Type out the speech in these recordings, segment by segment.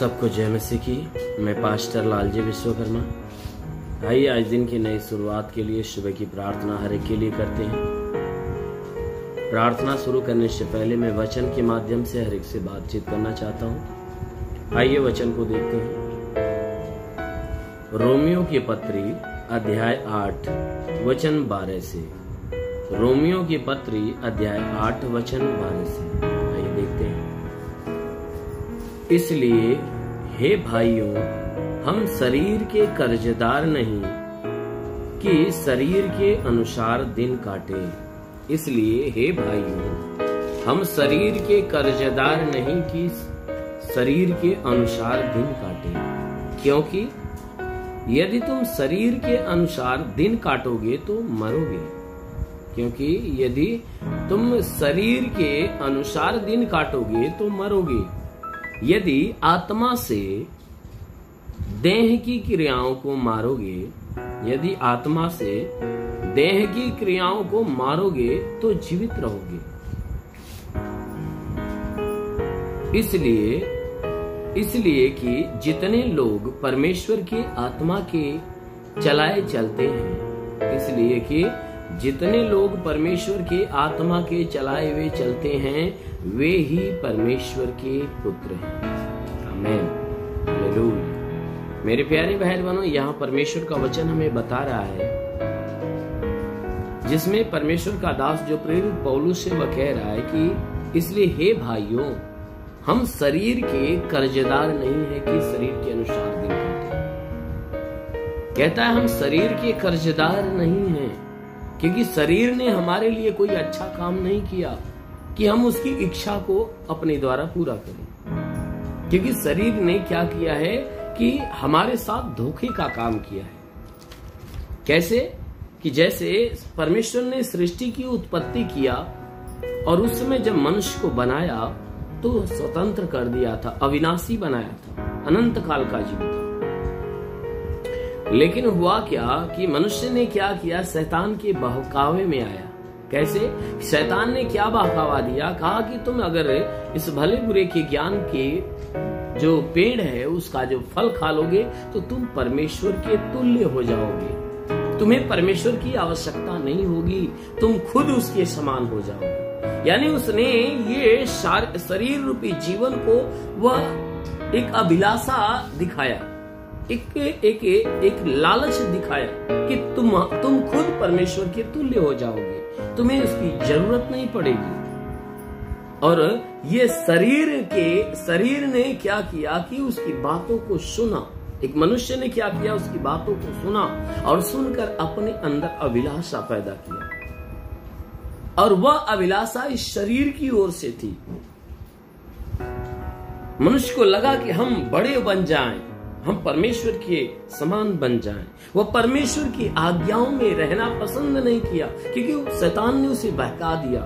सबको जय मसीह की। मैं पास्टर लालजी विश्वकर्मा। आइए आज दिन की नई शुरुआत के लिए सुबह की प्रार्थना हर एक के लिए करते हैं। प्रार्थना शुरू करने से पहले मैं वचन के माध्यम से हर एक से बातचीत करना चाहता हूँ। आइए वचन को देखते हैं। रोमियो की पत्री अध्याय 8 वचन 12 से। रोमियो की पत्री अध्याय 8 वचन 12 से। आइए देखते हैं। इसलिए हे भाइयों, हम शरीर के कर्जदार नहीं कि शरीर के अनुसार दिन काटे। इसलिए हे भाइयों, हम शरीर के कर्जदार नहीं कि शरीर के अनुसार दिन काटे, क्योंकि यदि तुम शरीर के अनुसार दिन काटोगे तो मरोगे। क्योंकि यदि तुम शरीर के अनुसार दिन काटोगे तो मरोगे। यदि आत्मा से देह की क्रियाओं को मारोगे, यदि आत्मा से देह की क्रियाओं को मारोगे तो जीवित रहोगे। इसलिए कि जितने लोग परमेश्वर की आत्मा के चलाए चलते हैं, इसलिए कि जितने लोग परमेश्वर के आत्मा के चलाए हुए चलते हैं वे ही परमेश्वर के पुत्र हैं। आमीन, हालेलुया। मेरे प्यारे भाई बहनों, यहाँ परमेश्वर का वचन हमें बता रहा है, जिसमें परमेश्वर का दास जो प्रेरित पौलुस से वह कह रहा है कि इसलिए हे भाइयों, हम शरीर के कर्जदार नहीं है कि शरीर के अनुसार दिन काटे। कहता है हम शरीर के कर्जदार नहीं हैं, क्योंकि शरीर ने हमारे लिए कोई अच्छा काम नहीं किया कि हम उसकी इच्छा को अपने द्वारा पूरा करें। क्योंकि शरीर ने क्या किया है कि हमारे साथ धोखे का काम किया है। कैसे कि जैसे परमेश्वर ने सृष्टि की उत्पत्ति किया और उस समय जब मनुष्य को बनाया तो स्वतंत्र कर दिया था, अविनाशी बनाया था, अनंत काल का जीव था। लेकिन हुआ क्या कि मनुष्य ने क्या किया, शैतान के बहकावे में आया। कैसे? शैतान ने क्या बहकावा दिया, कहा कि तुम अगर इस भले बुरे के ज्ञान के जो पेड़ है उसका जो फल खा लोगे तो तुम परमेश्वर के तुल्य हो जाओगे, तुम्हें परमेश्वर की आवश्यकता नहीं होगी, तुम खुद उसके समान हो जाओगे। यानी उसने ये शरीर रूपी जीवन को वह एक अभिलाषा दिखाया, एक लालच दिखाया कि तुम खुद परमेश्वर के तुल्य हो जाओगे, तुम्हें उसकी जरूरत नहीं पड़ेगी। और ये शरीर ने क्या किया कि उसकी बातों को सुना। एक मनुष्य ने क्या किया, उसकी बातों को सुना और सुनकर अपने अंदर अभिलाषा पैदा किया। और वह अभिलाषा इस शरीर की ओर से थी। मनुष्य को लगा कि हम बड़े बन जाएं, हम परमेश्वर के समान बन जाएं। वह परमेश्वर की आज्ञाओं में रहना पसंद नहीं किया, क्योंकि शैतान ने उसे बहका दिया।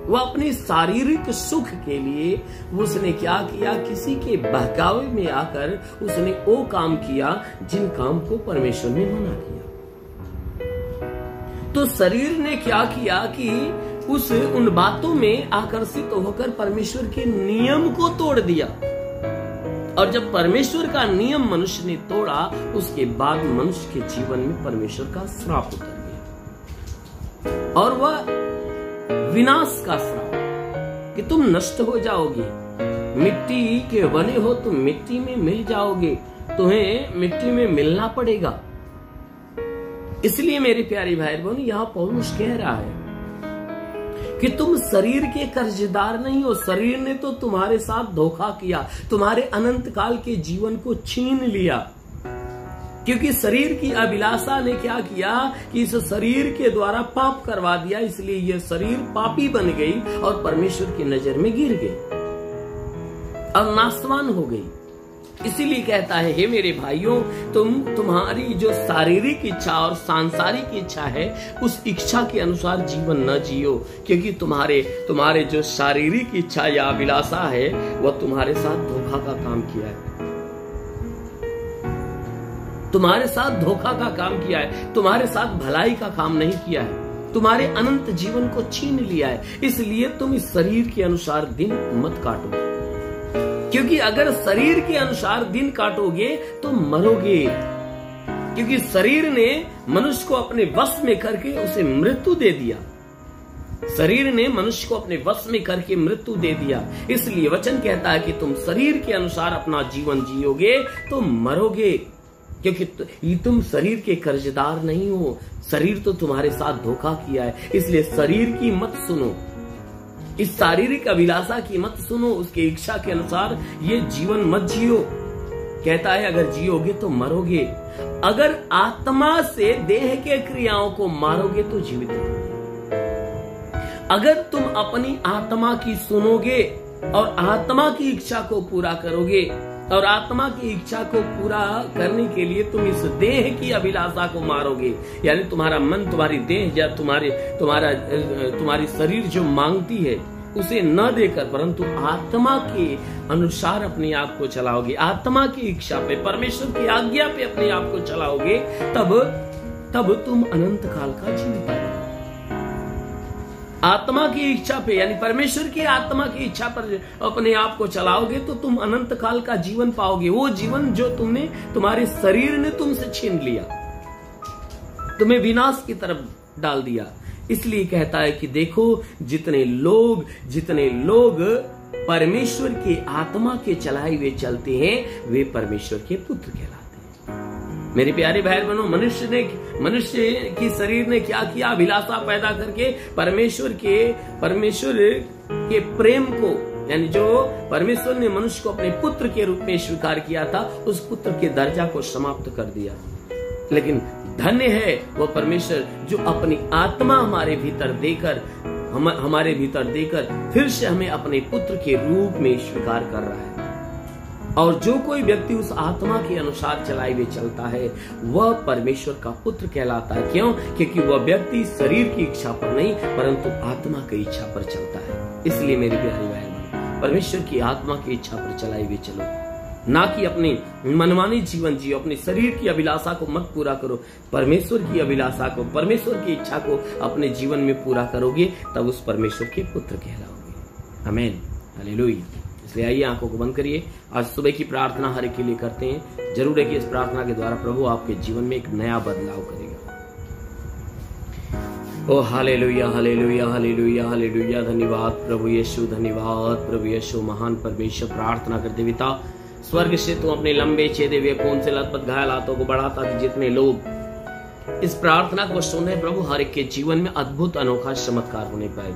वह अपनी शारीरिक सुख के लिए उसने क्या किया, किसी के बहकावे में आकर उसने वो काम किया जिन काम को परमेश्वर ने मना किया। तो शरीर ने क्या किया कि उन बातों में आकर्षित होकर परमेश्वर के नियम को तोड़ दिया। और जब परमेश्वर का नियम मनुष्य ने तोड़ा, उसके बाद मनुष्य के जीवन में परमेश्वर का श्राप उतर गया। और वह विनाश का श्राप कि तुम नष्ट हो जाओगे, मिट्टी के बने हो, तुम मिट्टी में मिल जाओगे, तुम्हें मिट्टी में मिलना पड़ेगा। इसलिए मेरे प्यारे भाई बहन, यहाँ पौलुस कह रहा है कि तुम शरीर के कर्जदार नहीं हो। शरीर ने तो तुम्हारे साथ धोखा किया, तुम्हारे अनंत काल के जीवन को छीन लिया। क्योंकि शरीर की अभिलाषा ने क्या किया कि इस शरीर के द्वारा पाप करवा दिया, इसलिए यह शरीर पापी बन गई और परमेश्वर की नजर में गिर गई और नाशवान हो गई। इसीलिए कहता है हे मेरे भाइयों, तुम्हारी जो शारीरिक इच्छा और सांसारिक इच्छा है उस इच्छा के अनुसार जीवन न जियो, क्योंकि तुम्हारे जो शारीरिक इच्छा या अभिलाषा है वह तुम्हारे साथ धोखा का काम किया है, तुम्हारे साथ धोखा का काम किया है, तुम्हारे साथ भलाई का काम नहीं किया है, तुम्हारे अनंत जीवन को छीन लिया है। इसलिए तुम इस शरीर के अनुसार दिन मत काटो, क्योंकि अगर शरीर के अनुसार दिन काटोगे तो मरोगे, क्योंकि शरीर ने मनुष्य को अपने वश में करके उसे मृत्यु दे दिया। शरीर ने मनुष्य को अपने वश में करके मृत्यु दे दिया। इसलिए वचन कहता है कि तुम शरीर के अनुसार अपना जीवन जियोगे तो मरोगे, क्योंकि तुम शरीर के कर्जदार नहीं हो। शरीर तो तुम्हारे साथ धोखा किया है, इसलिए शरीर की मत सुनो, इस शारीरिक अभिलाषा की मत सुनो, उसकी इच्छा के अनुसार ये जीवन मत जियो। कहता है अगर जियोगे तो मरोगे, अगर आत्मा से देह के क्रियाओं को मारोगे तो जीवित रहोगे। अगर तुम अपनी आत्मा की सुनोगे और आत्मा की इच्छा को पूरा करोगे, और आत्मा की इच्छा को पूरा करने के लिए तुम इस देह की अभिलाषा को मारोगे, यानी तुम्हारा मन, तुम्हारी देह या तुम्हारी शरीर जो मांगती है उसे न देकर परंतु आत्मा के अनुसार अपने आप को चलाओगे, आत्मा की इच्छा पे, परमेश्वर की आज्ञा पे अपने आप को चलाओगे, तब तुम अनंत काल का जीवन पाओगे। आत्मा की इच्छा पे यानी परमेश्वर की आत्मा की इच्छा पर अपने आप को चलाओगे तो तुम अनंत काल का जीवन पाओगे। वो जीवन जो तुम्हारे शरीर ने तुमसे छीन लिया, तुम्हें विनाश की तरफ डाल दिया। इसलिए कहता है कि देखो जितने लोग परमेश्वर के आत्मा के चलाए हुए चलते हैं वे परमेश्वर के पुत्र कहलाते हैं। मेरे प्यारे भाई बहनों, मनुष्य की शरीर ने क्या किया? अभिलाषा पैदा करके परमेश्वर के प्रेम को, यानी जो परमेश्वर ने मनुष्य को अपने पुत्र के रूप में स्वीकार किया था, उस पुत्र के दर्जा को समाप्त कर दिया। लेकिन धन्य है वो परमेश्वर जो अपनी आत्मा हमारे भीतर देकर फिर से हमें अपने पुत्र के रूप में स्वीकार कर रहा है। और जो कोई व्यक्ति उस आत्मा के अनुसार चलाए हुए चलता है वह परमेश्वर का पुत्र कहलाता है। क्यों? क्योंकि वह व्यक्ति शरीर की इच्छा पर नहीं परंतु आत्मा की इच्छा पर चलता है। इसलिए मेरे प्यारे भाई बहन, परमेश्वर की आत्मा की इच्छा पर चलाए हुए चलो, ना कि अपनी मनमानी जीवन जियो। अपने शरीर की अभिलाषा को मत पूरा करो, परमेश्वर की अभिलाषा को, परमेश्वर की इच्छा को अपने जीवन में पूरा करोगे, तब उस परमेश्वर के पुत्र कहलाओगे। आमीन, हालेलुया। इसलिए आइए आंखों को बंद करिए। आज सुबह की प्रार्थना हर एक के लिए करते हैं। जरूर है कि इस प्रार्थना के द्वारा प्रभु आपके जीवन में एक नया बदलाव करेगा। ओ हालेलुया, हालेलुया, हालेलुया, हालेलुया। धन्यवाद प्रभु यीशु, धन्यवाद प्रभु यीशु। महान परमेश्वर, प्रार्थना करते पिता, स्वर्ग से तू अपने लंबे छेदे हुए खून से लथपथ घायल हाथों को बढ़ाता कि जितने लोग इस प्रार्थना को सुने प्रभु, हर एक के जीवन में अद्भुत अनोखा चमत्कार होने पाए।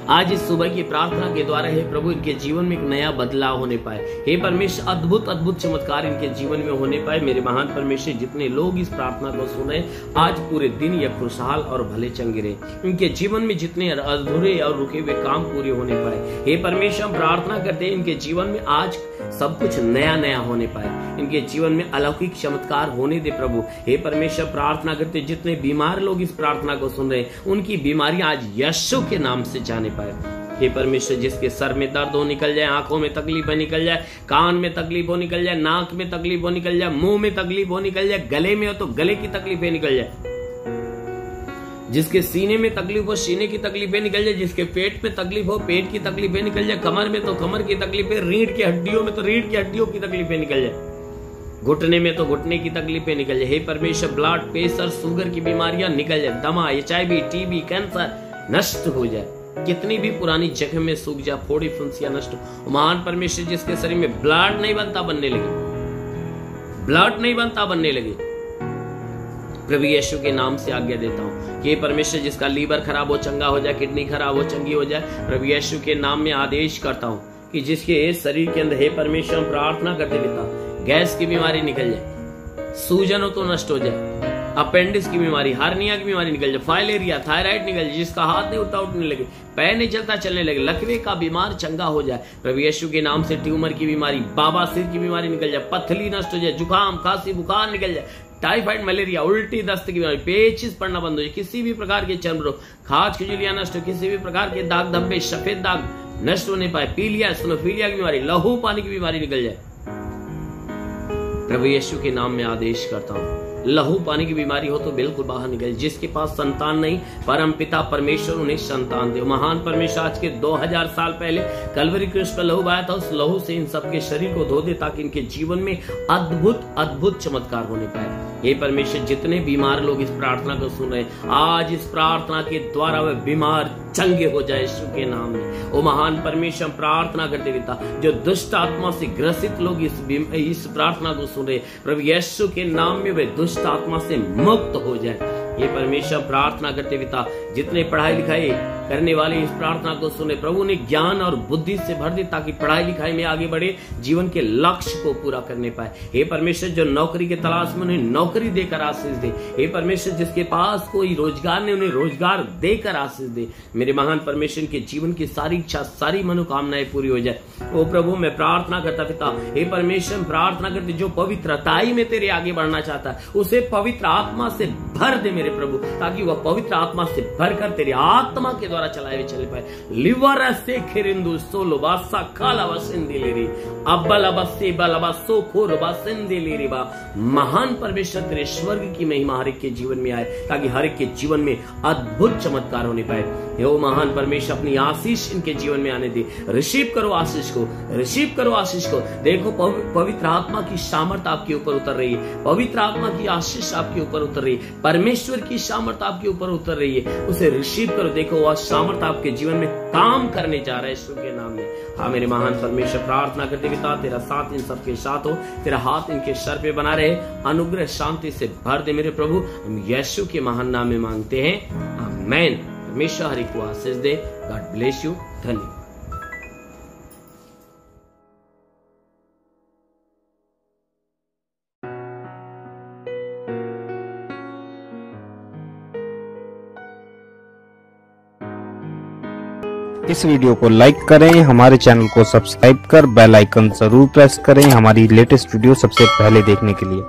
आज इस सुबह की प्रार्थना के द्वारा हे प्रभु इनके जीवन में एक नया बदलाव होने पाए। हे परमेश्वर, अद्भुत अद्भुत चमत्कार इनके जीवन में होने पाए। मेरे महान परमेश्वर, जितने लोग इस प्रार्थना को सुने आज पूरे दिन ये खुशहाल और भले चंगे रहे। इनके जीवन में जितने अधूरे और रुके हुए काम पूरे होने पाए। हे परमेश्वर, हम प्रार्थना करते हैं इनके जीवन में आज सब कुछ नया नया होने पाए। इनके जीवन में अलौकिक चमत्कार होने दे प्रभु। हे परमेश्वर, प्रार्थना करते जितने बीमार लोग इस प्रार्थना को सुन रहे हैं उनकी बीमारियां आज यीशु के नाम से जाने पाए। हे परमेश्वर, जिसके सर में दर्द हो निकल जाए, आंखों में तकलीफ हो निकल जाए, कान में तकलीफ हो निकल जाए, नाक में तकलीफ हो निकल जाए, मुंह में तकलीफ हो निकल जाए, गले में हो तो गले की तकलीफें निकल जाए, जिसके सीने में तकलीफ हो सीने की तकलीफें निकल जाए, जिसके पेट में तकलीफ हो पेट की तकलीफें निकल जाए, कमर में तो कमर की तकलीफें, रीढ़ की हड्डियों में तो रीढ़ की हड्डियों की तकलीफें निकल जाए, घुटने में तो घुटने की तकलीफें निकल जाए। हे परमेश्वर, ब्लड प्रेशर, शुगर की बीमारियां निकल जाए, दमा, HIV, TB, कैंसर नष्ट हो जाए, कितनी भी पुरानी जगह में सूख जाए, फोड़ी फुंसियां नष्ट हो। महान परमेश्वर, जिसके शरीर में ब्लड नहीं बनता बनने लगे, प्रभु यीशु के नाम से आज्ञा देता हूँ कि परमेश्वर, जिसका लीवर खराब हो चंगा हो जाए, किडनी खराब हो चंगी हो जाए, प्रभु यीशु के नाम में आदेश करता हूँ कि जिसके शरीर के अंदर, हे परमेश्वर, प्रार्थना करते पिता, गैस की बीमारी निकल जाए, सूजन हो तो नष्ट हो जाए, अपेंडिक्स की बीमारी, हार्निया की बीमारी निकल जाए, फाइलेरिया, थायराइड निकल जाए, जिसका हाथ नहीं उठता उठने लगे, पैर नहीं चलता चलने लगे, लकवे का बीमार चंगा हो जाए, प्रभु यीशु के नाम से ट्यूमर की बीमारी, बाबा सिर की बीमारी निकल जाए, पथली नष्ट हो जाए, जुकाम, खांसी, बुखार निकल जाए, टाइफाइड, मलेरिया, उल्टी, दस्त की बीमारी, पेचिस पड़ना बंद हो जाए, किसी भी प्रकार के चर्म रोग, खाज खुजलियां नष्ट हो, किसी भी प्रकार के दाग धब्बे, सफेद दाग नष्ट होने पाए, पीलिया, स्नोफीलिया की बीमारी, लहू पानी की बीमारी निकल जाए। प्रभु यीशु के नाम में आदेश करता हूँ लहू पानी की बीमारी हो तो बिल्कुल बाहर निकल। जिसके पास संतान नहीं, परम पिता परमेश्वर उन्हें संतान दे। महान परमेश्वर आज के 2000 साल पहले कलवरी क्रूस पर लहू बहाया था, उस लहू से इन सबके शरीर को धो दे ताकि इनके जीवन में अद्भुत अद्भुत चमत्कार होने पाए। हे परमेश्वर, जितने बीमार लोग इस प्रार्थना को सुन रहे हैं, आज इस प्रार्थना के द्वारा वे बीमार चंगे हो जाए यीशु के नाम में। ओ महान परमेश्वर, प्रार्थना करते पिता, जो दुष्ट आत्मा से ग्रसित लोग इस प्रार्थना को सुन रहे, प्रभु यीशु के नाम में वे दुष्ट आत्मा से मुक्त हो जाए। ये परमेश्वर प्रार्थना करते पिता, जितने पढ़ाई लिखाई करने वाले इस प्रार्थना को सुने, प्रभु ने ज्ञान और बुद्धि से भर दे ताकि पढ़ाई लिखाई में आगे बढ़े, जीवन के लक्ष्य को पूरा करने पाए। हे परमेश्वर, जो नौकरी के तलाश में उन्हें नौकरी देकर आशीष दे। हे परमेश्वर, जिसके पास कोई रोजगार नहीं, उन्हें रोजगार देकर आशीष दे। मेरे महान परमेश्वर के जीवन की सारी इच्छा, सारी मनोकामनाएं पूरी हो जाए। ओ प्रभु, मैं प्रार्थना करता पिता, हे परमेश्वर प्रार्थना करते, जो पवित्रताई में तेरे आगे बढ़ना चाहता है उसे पवित्र आत्मा से भर दे मेरे प्रभु, ताकि वह पवित्र आत्मा से भरकर तेरी आत्मा के द्वारा चलाए हुए चले पाए। लिवर से खिरिंदु सोलो बासा काला वसिंदी लेरी अब्बल बसे बलबा सोखोर बसिंदी लेरी बा। महान परमेश्वर, तेरे स्वर्ग की महिमा हर एक के जीवन में आए ताकि हर एक के जीवन में अद्भुत चमत्कार होने पाए। हे महान परमेश्वर, अपनी आशीष इनके जीवन में आने दे। रिसीव करो आशीष को, रिसीव करो आशीष को। देखो पवित्र आत्मा की सामर्थ आपके ऊपर उतर रही है, पवित्र आत्मा की आशीष आपके ऊपर उतर रही है, परमेश्वर की सामर्थ आपके ऊपर उतर रही है। उसे रिसीव करो। देखो वह सामर्थ आपके जीवन में काम करने जा रहा है यीशु के नाम में। हाँ मेरे महान परमेश्वर, प्रार्थना करते पिता, तेरा साथ इन सबके साथ हो, तेरा हाथ इनके सर पे बना रहे, अनुग्रह शांति से भर दे मेरे प्रभु। हम यीशु के महान नाम में मांगते हैं, आमीन। परमेश्वर हरि को आशीष दे। God bless you. धन्यवाद। इस वीडियो को लाइक करें, हमारे चैनल को सब्सक्राइब कर बेल आइकन जरूर प्रेस करें हमारी लेटेस्ट वीडियो सबसे पहले देखने के लिए।